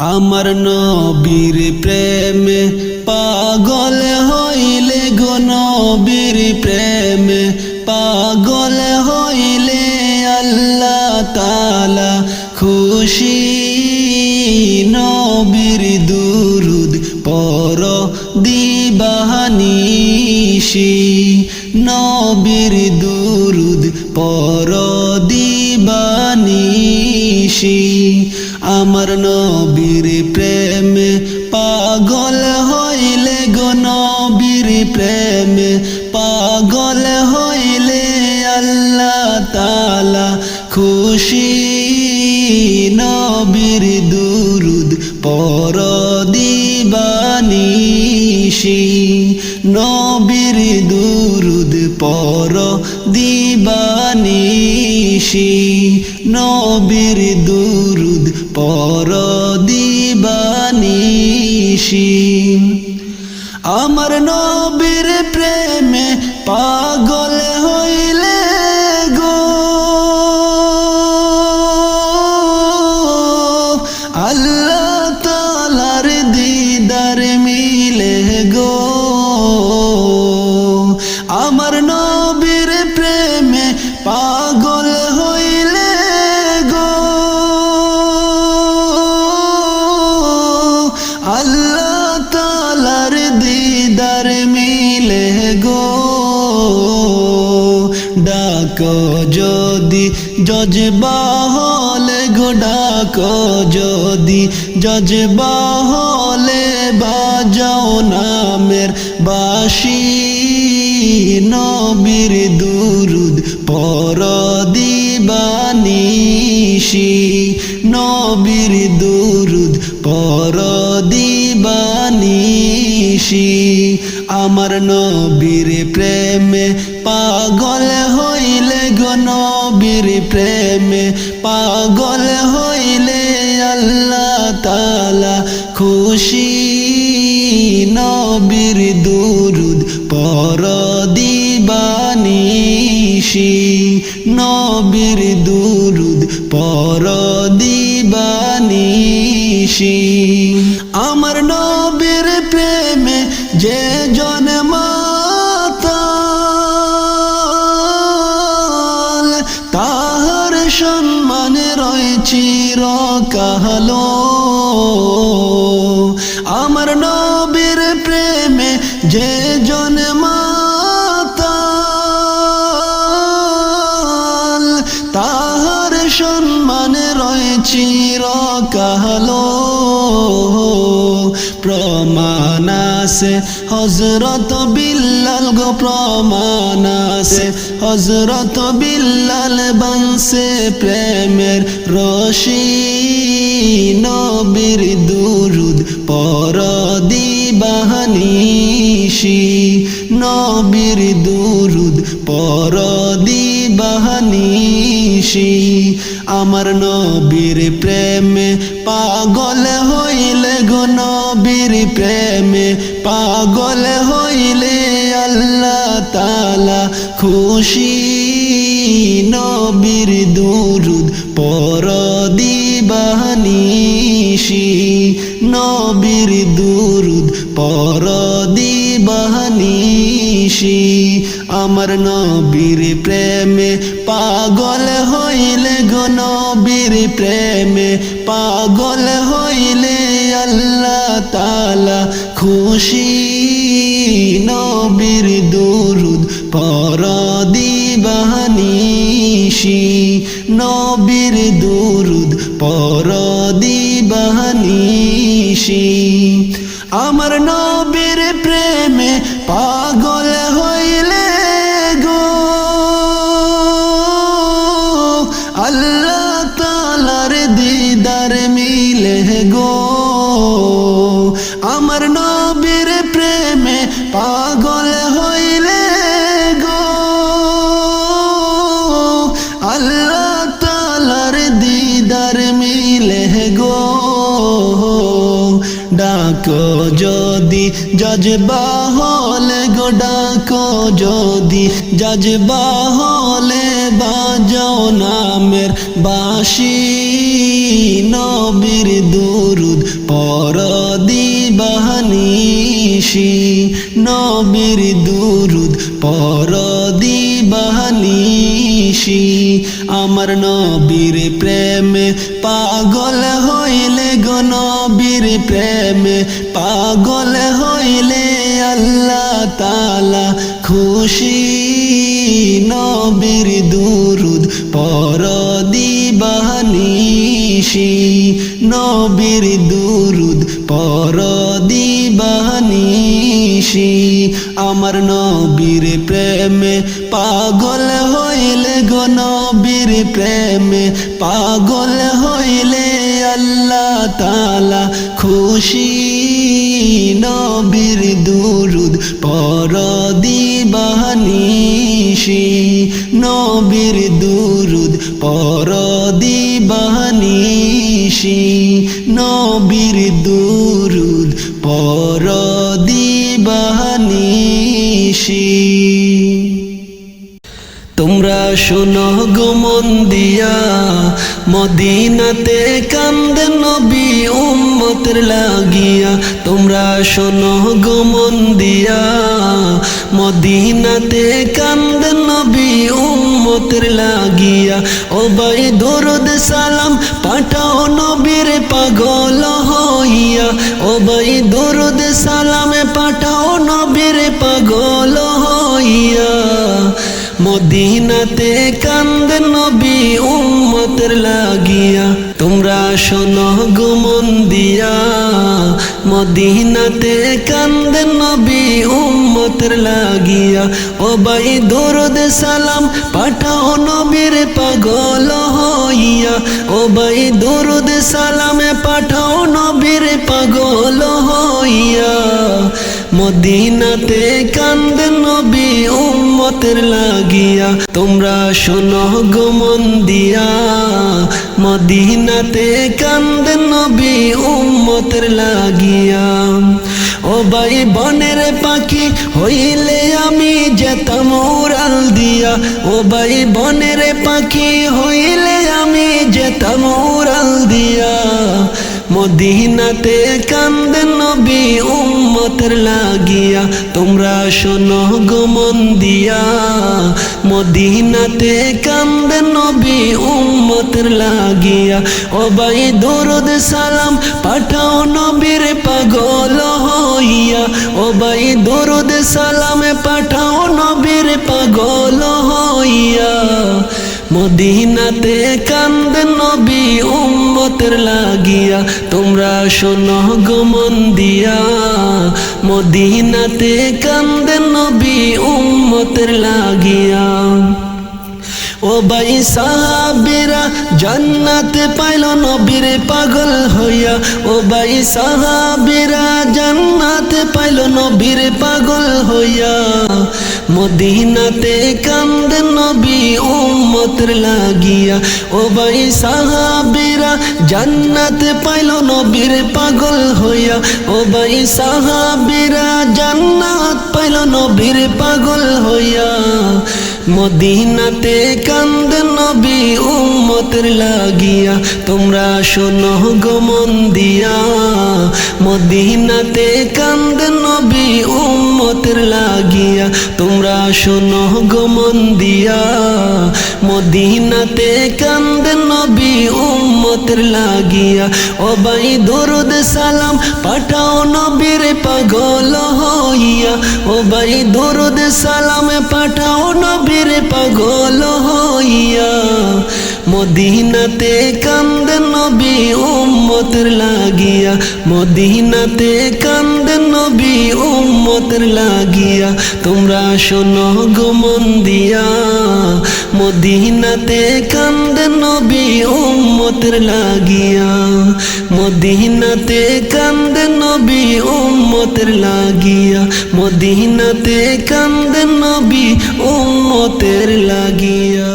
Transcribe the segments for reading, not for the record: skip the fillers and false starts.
আমার নবীর প্রেমে পাগল হইলে গো নবীর প্রেমে পাগল হইলে আল্লাহ তাআলা খুশি। নবীর দুরুদ পড় দিবানিশি, নবীর দুরুদ পড় দিবানিশি। আমার নবীর প্রেমে পাগল হইলে গো নবীর প্রেমে পাগল হইলে আল্লাহ তাআলা খুশি। নবীর দুরুদ পড় দিবানিশি, নবীর দুরুদ পড় দিবানিশি, নবীর দুরুদ পড় দিবানিশি। আমার নবীর প্রেমে পাগল হইলে গো আল্লাহ তাআলার দিদার মিলে গো। আমার নবীর প্রেমে পাগল হইলে গো আল্লাহ তাআলার দিদার মিলে গো। ডাকো যদি জজবা হলে গো, ডাকো যদি জজবা হলে বাজাও নামের বাঁশি। নবীর দুরুদ পড় দিবানিশি, নবীর দুরুদ পড় দিবানিশি। আমার নবীর প্রেমে পাগল হইলে গো নবীর প্রেমে পাগল হইলে আল্লাহ তাআলা খুশি। নবীর দুরুদ পড় দিবানিশি, নবীর দুরুদ পড় দিবানিশি। আমার নবীর প্রেমে যে জন মাতাল তাহার সম্মানে রয় চিরকাল। আমার নবীর প্রেমে যে জন মাতাল তাহার সম্মানে রয় চিরকাল। প্রমাণ আছে হযরত বিল্লাল গো, প্রমাণ আছে হযরত বিল্লাল বানছে প্রেমের রশি। নবীর দুরুদ পড় দিবানিশি, নবীর দুরুদ পড় দিবানিশি। আমার নবীর প্রেমে পাগল হইলে গো নবীর প্রেমে পাগল হইলে আল্লাহ তাআলা খুশি। নবীর দুরুদ পড় দিবানিশি, নবীর দুরুদ পড় দিবানিশি। আমার নবীর প্রেমে পাগল হইলে গো নবীর প্রেমে পাগল হইলে আল্লাহ তাআলা খুশি। নবীর দুরুদ পড় দিবানিশি, নবীর দুরুদ পড় দিবানিশি। আমার নবীর প্রেমে পাগল হইলে গো আল্লাহ তাআলার দিদার মিলে গো। আমার নবীর প্রেমে পাগল হইলে গো আল্লাহ তাআলার দিদার মিলে গো। ডাকো যদি জজবা হলে গো, ডাকো যদি জজবা হলে বাজাও নামের বাঁশি। নবীর দুরুদ পর দিবানিশি নবীর দুরুদ পর দিবানিশি আমার নবীর প্রেমে পাগল হইলে গো নবীর প্রেমে পাগল হইলে আল্লাহ তাআলা খুশি নবীর দুরুদ পর দিবানিশি নবীর দুরুদ পর দিবানিশি আমার নবীর প্রেমে পাগল হইলে গো নবীর প্রেমে পাগল হইলে আল্লাহ তাআলা খুশি নবীর দুরুদ পর দিবানিশি নবীর দুরুদ পর দিবানিশি নবীর দুরুদ পর দিবানিশি তোমরা শোনো গো মন দিয়া মদিনাতে কান্দে নবী উম্মতের লাগিয়া তোমরা শোনো গো মন দিয়া মদিনাতে কান্দে নবী উম্মতের লাগিয়া ও ভাই দরুদ সালাম পাঠাও নবীর পাগল হইয়া ও ভাই দরুদ সালাম পাঠাও নবীর পাগল হইয়া মদিনাতে কান্দে নবী উম্মতের লাগিয়া তোমরা শোনো গো মন দিয়া মদিনাতে কান্দে নবী উম্মতের লাগিয়া ও ভাই দরুদ সালাম পাঠাও নবীর পাগল হইয়া ও ভাই দরুদ সালাম পাঠাও নবীর পাগল হইয়া মদিনাতে কান্দে নবী উম্মতের লাগিয়া তোমরা শোনো গো মন দিয়া মদিনাতে কান্দে নবী উম্মতের লাগিয়া ও ভাই বনের পাখি হইলে আমি যেতাম উড়াল দিয়া ও ভাই বনের পাখি হইলে আমি যেতাম উড়াল দিয়া মদিনাতে কান্দে নবী উম্মতের লাগিয়া তোমরা শোনো গো মন দিয়া মদিনাতে কান্দে নবী উম্মতের লাগিয়া ও ভাই দরুদ সালাম পাঠাও নবীর পাগল হইয়া ও ভাই দরুদ সালাম পাঠাও নবীর পাগল হইয়া মদিনাতে কান্দে নবী উম্মতের লাগিয়া তোমরা শোনো গো মন দিয়া মদিনাতে কান্দে নবী উম্মতের লাগিয়া ও ভাই সাহাবীরা জান্নাত পাইল নবীর পাগল হইয়া ও ভাই সাহাবীরা জান্নাত পাইল নবীর পাগল হইয়া মদিনাতে কান্দে নবী উম্মতের লাগিয়া ও ভাই সাহাবীরা জান্নাত পাইল নবীর পাগল হইয়া ও ভাই সাহাবীরা জান্নাত পাইল নবীর পাগল হইয়া মদিনাতে কান্দে নবী উম্মতের লাগিয়া তোমরা শোনো গো মন দিয়া মদিনাতে কান্দে নবী উম্মতের লাগিয়া তোমরা শোনো গো মন দিয়া মদিনাতে কান্দে নবী উম্মতের লাগিয়া ও ভাই দরুদ সালাম পাঠাও নবীর পাগল হইয়া ও ভাই দরুদ সালাম পাঠাও নবীর পাগল হইয়া মদিনাতে কান্দে নবী উম্মতের লাগিয়া মদিনাতে কান্দে নবী উম্মতের লাগিয়া তোমরা শোনো গো মন দিয়া মদিনাতে কান্দে নবী উম্মতের লাগিয়া মদিনাতে কান্দে নবী উম্মতের লাগিয়া মদিনাতে কান্দে নবী উম্মতের লাগিয়া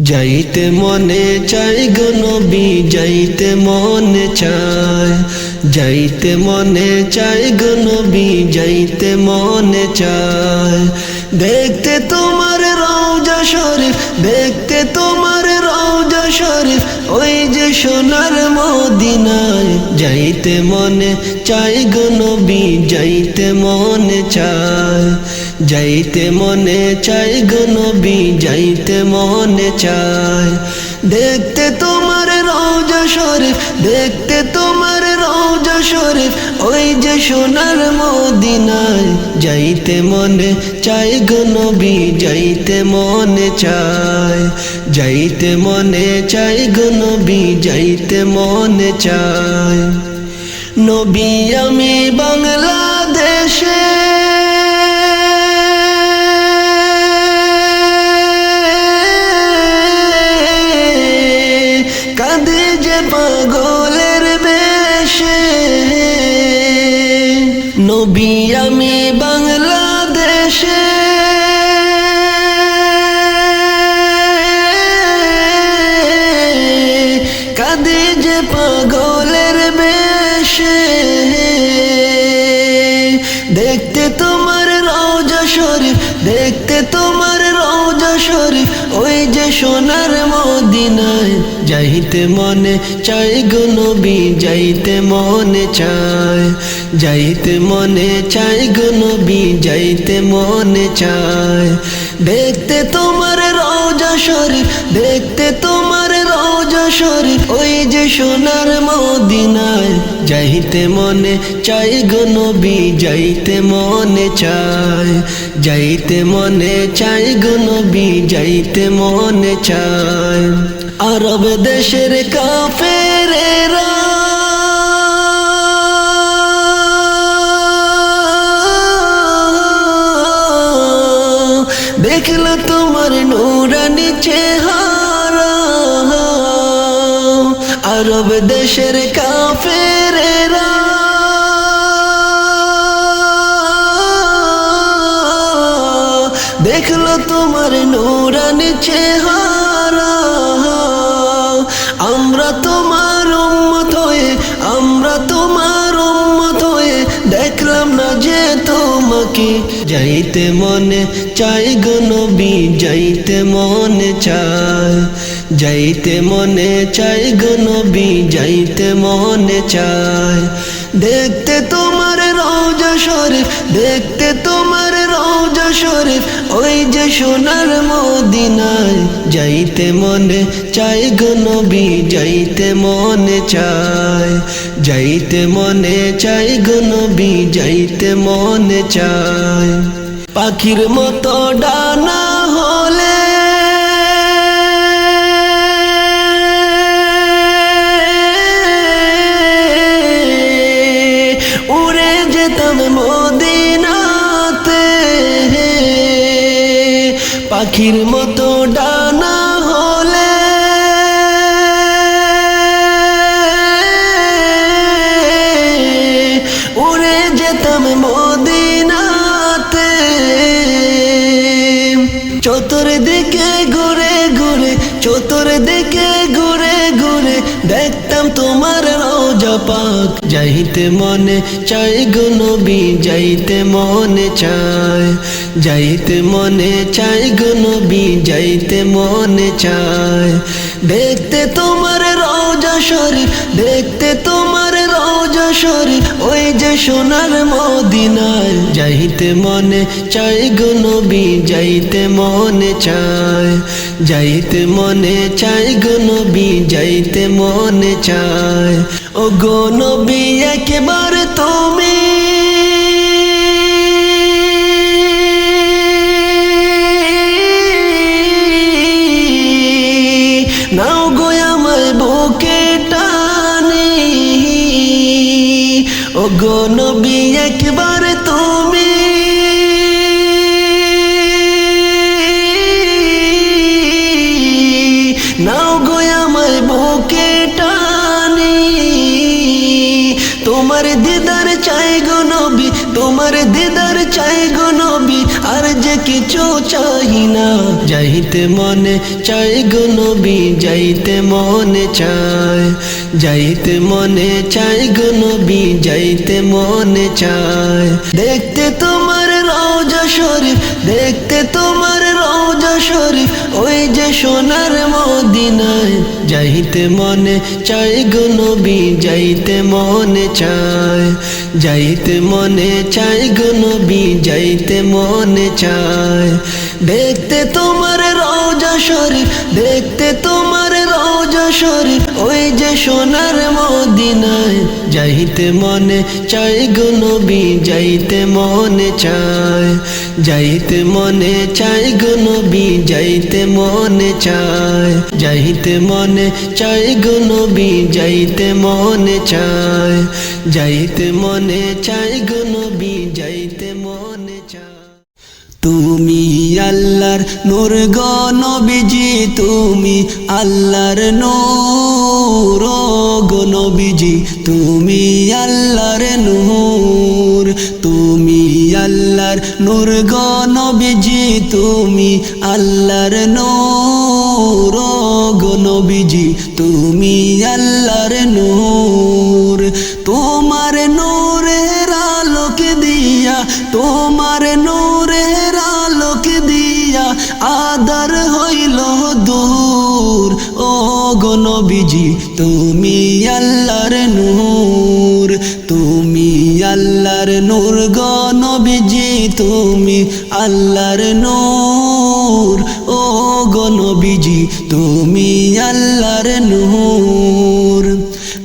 যাইতে মনে চাই গো নবী যাইতে মনে চায় যাইতে মনে চাই গো নবী যাইতে মনে চায় দেখতে তোমার রওজা শরীফ দেখতে তোমার রওজা শরীফ ওই যে সোনার মদিনা যাইতে মনে চাই গো নবী যাইতে মনে চায় যাইতে মনে চাই গো নবী যাইতে মনে চায় দেখতে তোমার রওজা শরীফ দেখতে তোমার রওজা শরীফ ওই যে সোনার মদিনায় যাইতে মনে চাই গো নবী যাইতে মনে চায় যাইতে মনে চাই গো নবী যাইতে মনে চায় নবী আমি বাংলাদেশে কাঁদে যে পাগলের বেশে নবী আমি বাংলাদেশে কাঁদে যে পাগলের বেশে দেখতে তোমার রওজা শরীফ দেখতে তোমার রওজা শরীফ ওই যে সোনার মদিনায় যাইতে মনে চাই গো নবী যাইতে মনে চায় যাইতে মনে চাই গো নবী যাইতে মনে চায় দেখতে তোমার রওজা শরীফ দেখতে তোমার রওজা শরীফ ওই যে সোনার মদিনায় যাইতে মনে চাই গো নবী যাইতে মনে চায় যাইতে মনে চাই গো নবী যাইতে মনে চায় আরব দেশের কাফেরেরা দেখলো তোমার নূরানি চেহারা আরব দেশের কাফেরেরা দেখলো তোমার নূরানি চেহারা আমরা তোমার উম্মত হয়ে আমরা তোমার উম্মত হয়ে দেখলাম না যে তোমাকে যাইতে মনে চাই গো নবী যাইতে মনে চায় যাইতে মনে চাই গো নবী যাইতে মনে চায় দেখতে তোমার রওজা শরীফ দেখতে তোমার রওজা শরীফ ওই যে সোনার মদিনায় যাইতে মনে চাই গো নবী যাইতে মনে চায় যাইতে মনে চাই গো নবী যাইতে মনে চায় পাখির মতো ডানা হলে উড়ে যেতাম মদিনাতে পাখির মতো ডানা হলে উড়ে যেতাম মদিনাতে চতুর্দিকে ঘুরে ঘুরে চতুর্দিকে ঘুরে ঘুরে দেখতাম তোমার রওজা পাক যাইতে মনে চাই গো নবী যাইতে মনে চায় যাইতে মনে চাই গো নবী যাইতে মনে চায় দেখতে তোমার রওজা শরীফ দেখতে তোমার রওজা শরীফ ওই যে সোনার মদিনায় যাইতে মনে চাই গো নবী যাইতে মনে চায় যাইতে মনে চাই গো নবী যাইতে মনে চায় ও গো নবী একবার তুমি নাও গো আমায় বুকে টানি ও গো নবী একবার তুমি নাও গো আমায় বুকে টানি তোমার দিদার চাই গো নবী তোমার দিদার চাই গো নবী আর যে কিছু চাই না যাইতে মনে চাই গো নবী যাইতে মনে চায় যাইতে মনে চাই গো নবী যাইতে মনে চায় দেখতে তোমার রওজা শরীফ দেখতে তোমার রওজা শরীফ ওই যে সোনার মদিনায় যাইতে মনে চায় গো নবী যাইতে মনে চায় যাইতে মনে চায় গো নবী যাইতে মনে চায় দেখতে তোমার রওজা শরীফ দেখতে তোমার রওজা শরীফ ওই যে সোনার মদিনায় যাইতে মনে চায় গো নবী যাইতে মনে চায় যাইতে মনে চায় গো নবী যাইতে মনে চায় যাইতে মনে চায় গো নবী যাইতে মনে চায় যাইতে মনে চায় গো নবী যাইতে মনে চায় তুমি আল্লাহর নূর গো নবীজি তুমি আল্লাহর নূর গো নবীজি তুমি আল্লাহর নূর তুমি আল্লাহর নূর গো নবীজি তুমি আল্লাহর নূর গো নবীজি তুমি আল্লাহর নূর তোমার নূরের আলোকে দিয়া তোমার নূরের আলোকে দিয়া আদার হইল দূর ও গো নবীজি তুমি আল্লাহর নূর তুমি আল্লাহর নূর গো নবীজি তুমি আল্লাহর নূর ও গো নবীজি তুমি আল্লাহর নূর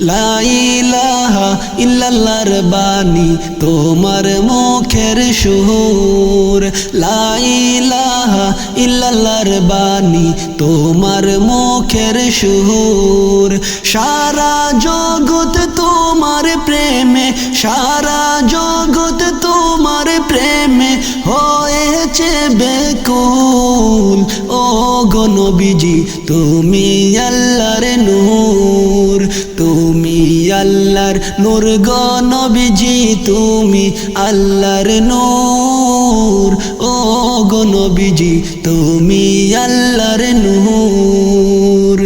লা ইলাহা ইল্লাল্লাহর বাণী তোমার মুখের সুর লা ইলাহা ইল্লাল্লাহর বাণী তোমার মুখের সুর সারা জগৎ তোমার প্রেমে সারা জগৎ তোমার প্রেমে হয়েছে বেকুল ও গো নবীজি তুমি আল্লাহর নূর তুমি আল্লাহর নূর গো নবীজি তুমি আল্লাহর নূর ও গো নবীজি তুমি আল্লাহর নূর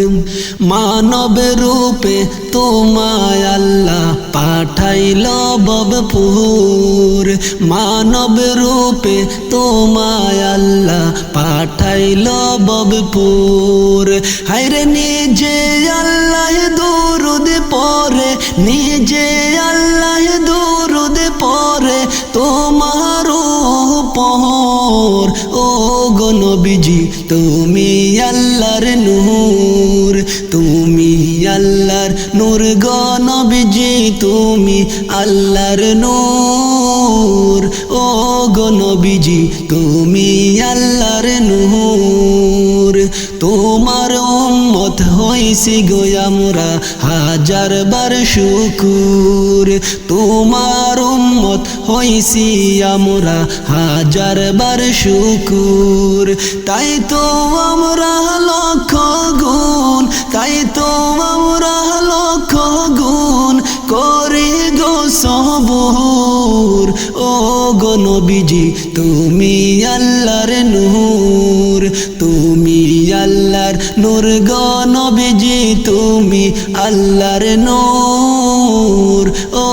মানব রূপে তোমায় আল্লাহ পাঠাইল ববপুর মানব রূপে তোমায় আল্লাহ পাঠাইল ববপুর হায়রে নিজে আল্লাহ দুরুদ পড়ে নিজে আল্লাহ দুরুদ পড়ে তোমার উপর ও গো নবীজি তুমি আল্লাহর নূর তুমি আল্লাহর নূর গো নবীজি তুমি আল্লাহর নূর ও গো নবীজি তুমি আল্লাহর নূর তোমার উম্মত হইছি গো আমরা হাজার বার শুকুর তোমার উম্মত হইছি আমরা হাজার বার শুকুর তাই তো আমরা লক্ষ গুণ তাই তো আমরা লক্ষ গুণ করি গো সবুর ও গো নবীজি তুমি আল্লাহর নূর তুমি আল্লাহর নূর গো নবীজি তুমি আল্লাহর নূর ও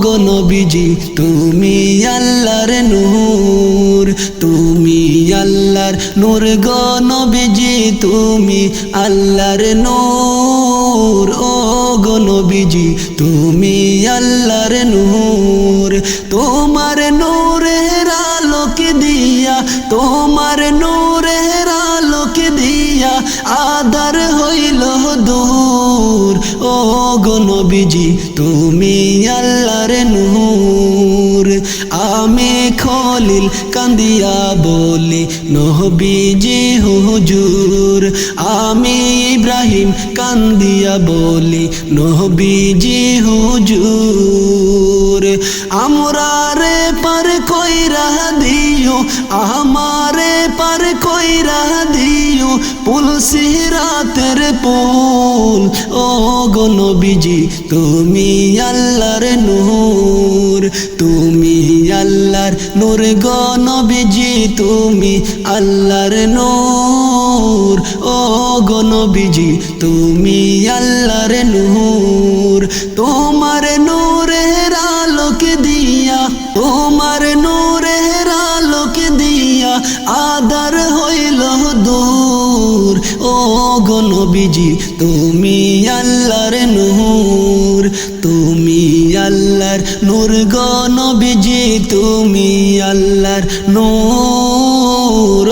গো নবীজি তুমি আল্লাহর নূর তুমি আল্লাহর নূর গো নবীজি তুমি আল্লাহর নূর ও গো নবীজি তুমি আল্লাহর নূর তোমার নূরের আলোকে দিয়া তোমার নূরের আলোকে দিয়া আদার হইল দূর ও গো নবীজি তুমি আল্লাহর নূর আমি খলিল কান্দিয়া বলি নবীজি হুজুর আমি ইব্রাহিম কান্দিয়া বলি নবীজি হুজুর আমরা রে পার কইরা দিও আমারে পার কইরা দিও পুল সিরাতের পুল ও গো নবীজি তুমি আল্লাহর নূর তুমি আল্লাহর নূর গো নবীজি তুমি আল্লাহর নূর ও গো নবীজি তুমি আল্লাহর নূর তোমার নূরের আলোকে দিয়া তোমার নূরের আলোকে দিয়া আদার হইল নবীজি তুমি আল্লাহর নূর, তুমি আল্লাহর নূর গো নবীজি তুমি আল্লাহর নূর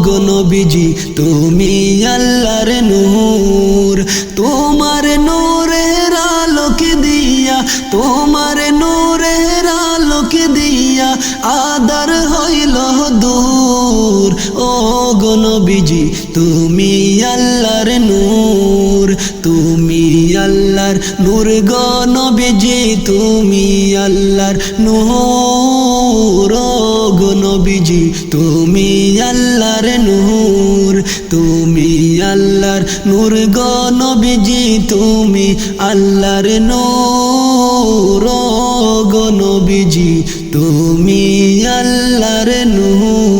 গো নবীজি তুমি আল্লাহর নূর। তোমার নূরের আলোকে দিয়া, তোমার নূরের আলোকে দিয়া আদার হইল দূর ও গো নবীজি তুমি আল্লাহর নূর, তুমি আল্লাহর নূর গো নবীজি তুমি আল্লাহর নূর গো নবীজি তুমি আল্লাহর নূর, তুমি আল্লাহর নূর গো নবীজি তুমি আল্লাহর নূর গো নবীজি তুমি আল্লাহর নূর।